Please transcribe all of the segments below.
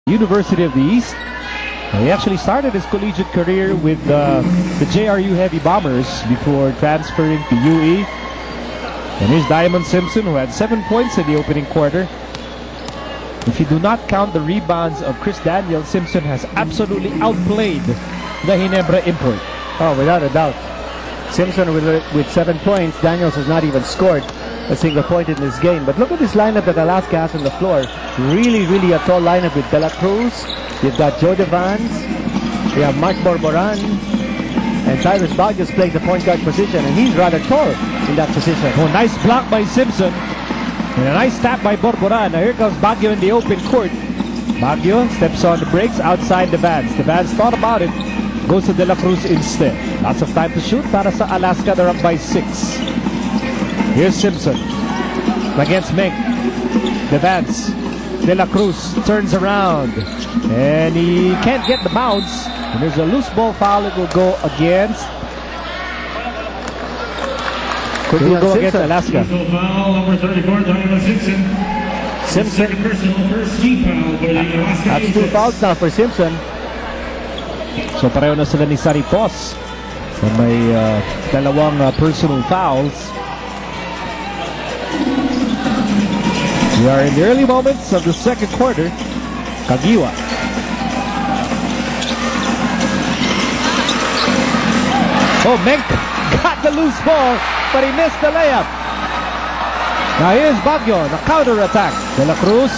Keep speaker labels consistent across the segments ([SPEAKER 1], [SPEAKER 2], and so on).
[SPEAKER 1] University of the East. He actually started his collegiate career with the JRU Heavy Bombers before transferring to UE. And here's Diamond Simpson, who had 7 points in the opening quarter. If you do not count the rebounds of Chris Daniels, Simpson has absolutely outplayed the Ginebra import.
[SPEAKER 2] Oh, without a doubt. Simpson with 7 points. Daniels has not even scored a single point in this game. But look at this lineup that Alaska has on the floor. Really, really a tall lineup with De La Cruz. You've got Joe Devans. You have Mark Borboran. And Cyrus Baguio's playing the point guard position. And he's rather tall in that position.
[SPEAKER 1] Oh, nice block by Simpson. And a nice tap by Borboran. Now here comes Baguio in the open court. Baguio steps on the brakes outside Devans. Devans thought about it. Goes to De La Cruz instead. Lots of time to shoot para sa Alaska. They're up by 6. Here's Simpson against Meng. Devans. De La Cruz turns around. And he can't get the bounce. And there's a loose ball foul. It will go against.
[SPEAKER 2] Could be
[SPEAKER 1] go against
[SPEAKER 2] Simpson.
[SPEAKER 1] Alaska.
[SPEAKER 3] Foul number 34, Diamond Simpson.
[SPEAKER 2] Simpson.
[SPEAKER 3] Personal first team foul for the Alaska
[SPEAKER 2] That's 2 fouls now for Simpson.
[SPEAKER 1] So pareho na sila ni Saripos. So may dalawang personal fouls. We are in the early moments of the second quarter. Kagiwa. Oh, Menk got the loose ball, but he missed the layup. Now here's Baguio, the counter attack. De La Cruz.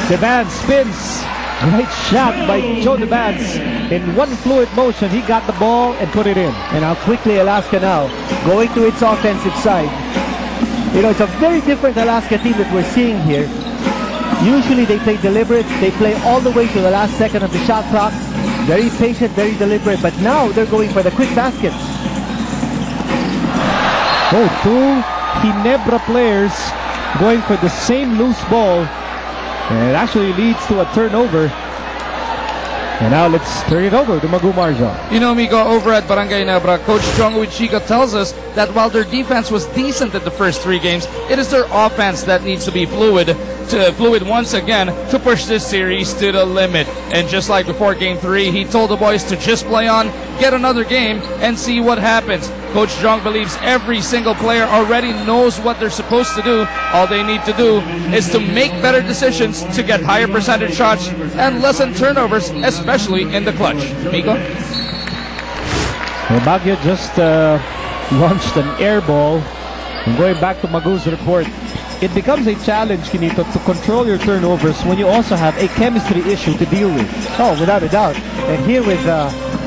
[SPEAKER 1] Devans spins. Great shot by Joe Devans. In one fluid motion, he got the ball and put it in.
[SPEAKER 2] And how quickly Alaska now going to its offensive side. You know, it's a very different Alaska team that we're seeing here. Usually they play deliberate. They play all the way to the last second of the shot clock. Very patient, very deliberate. But now they're going for the quick baskets.
[SPEAKER 1] Oh, 2 Ginebra players going for the same loose ball. And it actually leads to a turnover. And now let's turn it over to Magu Marjo.
[SPEAKER 4] You know, Miko, over at Barangay Ginebra, Coach Chong Uichika tells us that while their defense was decent in the first 3 games, it is their offense that needs to be fluid once again to push this series to the limit. And just like before Game 3, he told the boys to just play on, get another game, and see what happens. Coach Jong believes every single player already knows what they're supposed to do. All they need to do is to make better decisions to get higher percentage shots and lessen turnovers, especially in the clutch. Miko?
[SPEAKER 1] Well, Baguio just launched an air ball. And going back to Magu's report, it becomes a challenge, Kinito, to control your turnovers when you also have a chemistry issue to deal with.
[SPEAKER 2] Oh, without a doubt. And here with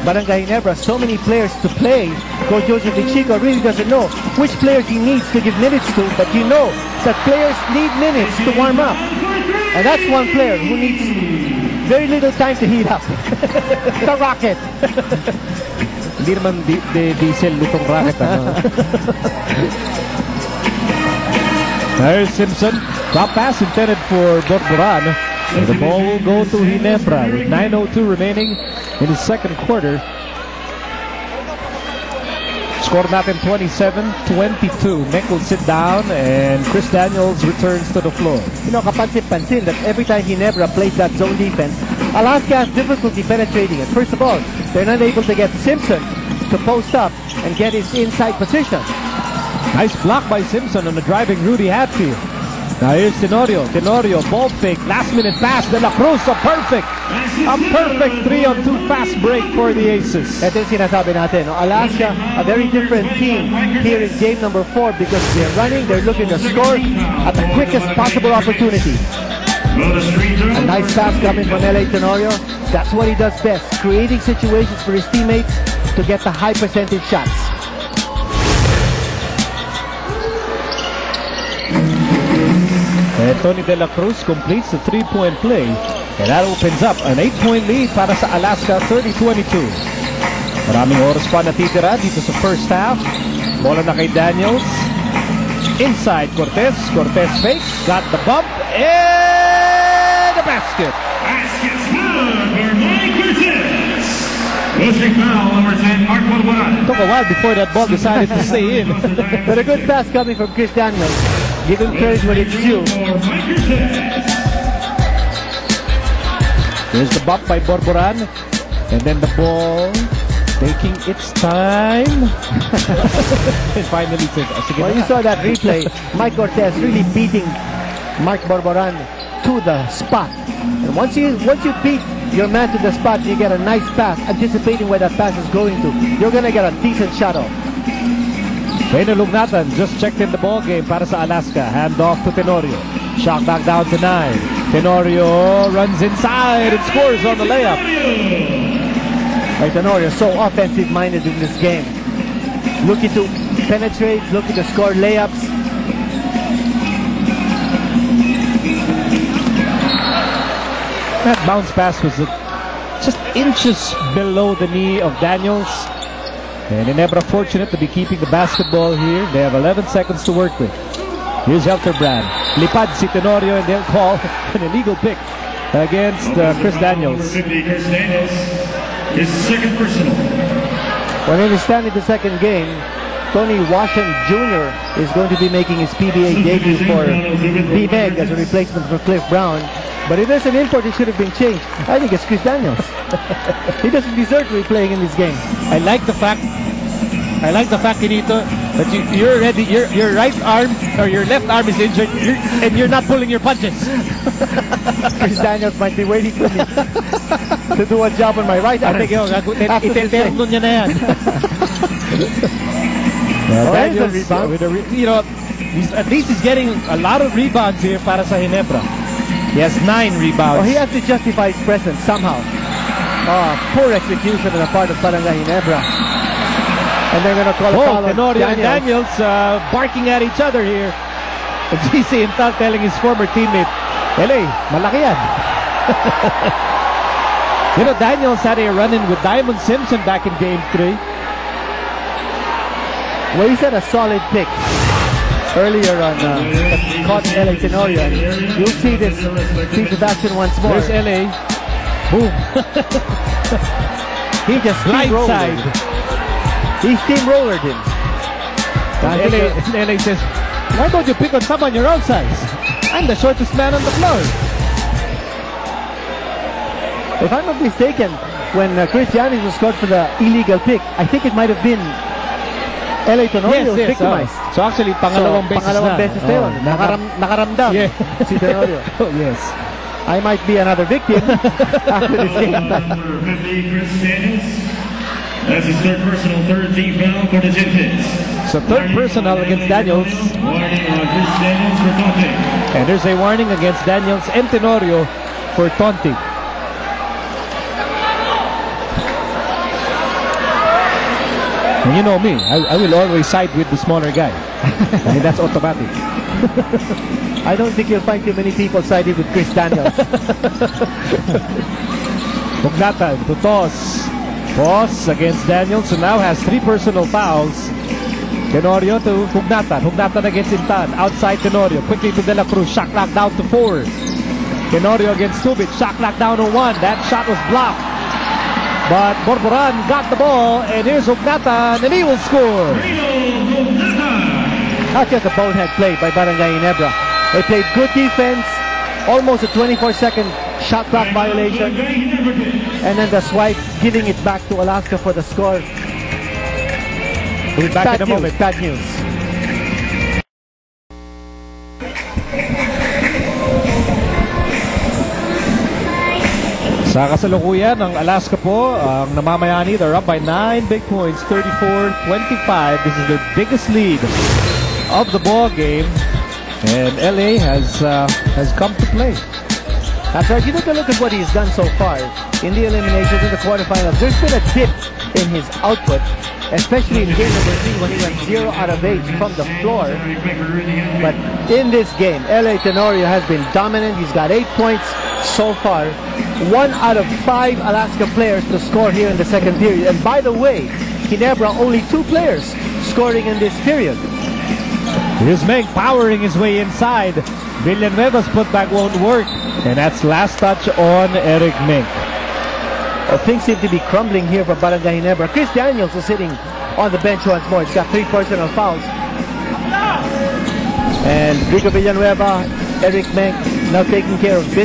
[SPEAKER 2] Barangay Ginebra, so many players to play, Coach Joseph Uichika really doesn't know which players he needs to give minutes to, but you know that players need minutes to warm up. And that's one player who needs very little time to heat up. The Rocket.
[SPEAKER 1] Hindi naman diesel itong Rocket. There's Simpson. Top pass intended for Borboran. And the ball will go to Ginebra with 9:02 remaining in the second quarter. Score natin 27-22. Mek will sit down and Chris Daniels returns to the floor.
[SPEAKER 2] You know, kapansin-pansin that every time Ginebra plays that zone defense, Alaska has difficulty penetrating it. First of all, they're not able to get Simpson to post up and get his inside position.
[SPEAKER 1] Nice block by Simpson on the driving Rudy Hatfield. Now here's Tenorio. Tenorio, ball fake, last minute pass. De La Cruz, a perfect 3-on-2 fast break for the Aces.
[SPEAKER 2] Ito yung sinasabi natin. No? Alaska, a very different team here in game number 4 because they're running, they're looking to score at the quickest possible opportunity. A nice pass coming from L.A. Tenorio. That's what he does best, creating situations for his teammates to get the high percentage shots.
[SPEAKER 1] And Tony De La Cruz completes the 3-point play. And that opens up an 8-point lead para sa Alaska, 30-22. Maraming oras pa natitira dito sa first half. Bola na kay Daniels. Inside Cortez. Cortez fakes. Got the bump. And the basket.
[SPEAKER 3] Basket's good for Mike Cortez. Pushing foul number 10, Mark Borboran.
[SPEAKER 1] Took a while before that ball decided to stay in.
[SPEAKER 2] But a good pass coming from Chris Daniels. Give him credit when it's due.
[SPEAKER 1] Here's the bump by Borboran. And then the ball taking its time. And finally,
[SPEAKER 2] well, you saw that replay. Mike Cortez really beating Mark Borboran to the spot. And once you beat your man to the spot, you get a nice pass, anticipating where that pass is going to. You're gonna get a decent shot off.
[SPEAKER 1] Reyno Lugnatan just checked in the ball game para sa Alaska. Hand off to Tenorio. Shot back down to 9. Tenorio runs inside and scores on the layup.
[SPEAKER 2] Right, Tenorio so offensive-minded in this game. Looking to penetrate, looking to score layups.
[SPEAKER 1] That bounce pass was just inches below the knee of Daniels. And Ginebra fortunate to be keeping the basketball here. They have 11 seconds to work with. Here's Helterbrand. Lipad si Tenorio, and they'll call an illegal pick against Chris Daniels.
[SPEAKER 3] Chris Daniels, his second personal.
[SPEAKER 2] When he started the second game, Tony Washington Jr. is going to be making his PBA debut for B-Meg as a replacement for Cliff Brown. But if there's an import, it should have been changed. I think it's Chris Daniels. He doesn't deserve to be playing in this game.
[SPEAKER 1] I like the fact, Kinito, that you're ready. Your right arm or your left arm is injured, and you're not pulling your punches.
[SPEAKER 2] Chris Daniels might be waiting for me to do a job on my right arm.
[SPEAKER 1] Iteterno niya na yan. Daniels, at least he's getting a lot of rebounds here para sa Ginebra. He has 9 rebounds.
[SPEAKER 2] Oh, he has to justify his presence somehow. Poor execution on the part of Barangay Ginebra. And they're going to call a foul on
[SPEAKER 1] Tenorio and Daniels barking at each other here. And GC Intal telling his former teammate, LA, malaki yan. Daniels had a run-in with Diamond Simpson back in Game 3.
[SPEAKER 2] Well, he's had a solid pick earlier on caught LA Tenorio. You'll see this piece of action once more.
[SPEAKER 1] There's LA. Boom.
[SPEAKER 2] He just
[SPEAKER 1] blindside.
[SPEAKER 2] He steamrollered him.
[SPEAKER 1] LA says, why don't you pick on someone your own size? I'm the shortest man on the floor.
[SPEAKER 2] If I'm not mistaken, when Chris Daniels was scored for the illegal pick, I think it might have been LA Tenorio was victimized.
[SPEAKER 1] So actually, pangalawang beses
[SPEAKER 2] na yun. Nakaramdam si Tenorio.
[SPEAKER 1] Oh, yes.
[SPEAKER 2] I might be another victim after this game.
[SPEAKER 3] Number 50, Chris Daniels. That's his third personal, third team foul for the Gentiles.
[SPEAKER 1] So third personal against Daniels.
[SPEAKER 3] Warning on Chris Daniels for taunting.
[SPEAKER 1] And there's a warning against Daniels and Tenorio for taunting. And you know me, I will always side with the smaller guy. I mean, that's automatic.
[SPEAKER 2] I don't think you'll find too many people siding with Chris Daniels.
[SPEAKER 1] Lugnatan to toss. Toss against Daniels, who now has 3 personal fouls. Tenorio to Lugnatan. Lugnatan against Intan. Outside Tenorio. Quickly to De La Cruz. Shot clock down to 4. Tenorio against Tubit. Shot clock down to 1. That shot was blocked. But Borboran got the ball, and here's Lugnatan, and he will score.
[SPEAKER 2] That's just a bonehead play by Barangay Ginebra. They played good defense, almost a 24-second shot clock violation, and then the swipe giving it back to Alaska for the score.
[SPEAKER 1] We'll be back in a moment.
[SPEAKER 2] Bad news.
[SPEAKER 1] Sa kasalukuyan ng Alaska po, ang namamayani, they're up by 9 big points, 34-25. This is their biggest lead of the ball game, and LA has come to play.
[SPEAKER 2] That's right. You take a look at what he's done so far in the eliminations in the quarterfinals. There's been a dip in his output, especially in game number 3 when he went 0 out of 8 from the floor. But in this game, LA Tenorio has been dominant. He's got 8 points so far. 1 out of 5 Alaska players to score here in the second period. And by the way, Ginebra only 2 players scoring in this period.
[SPEAKER 1] Here's Meng powering his way inside. Villanueva's putback won't work. And that's last touch on Eric Meng.
[SPEAKER 2] Well, things seem to be crumbling here for Barangay Ginebra. Chris Daniels is sitting on the bench once more. He's got 3 personal fouls. And Rico Villanueva, Eric Meng now taking care of business.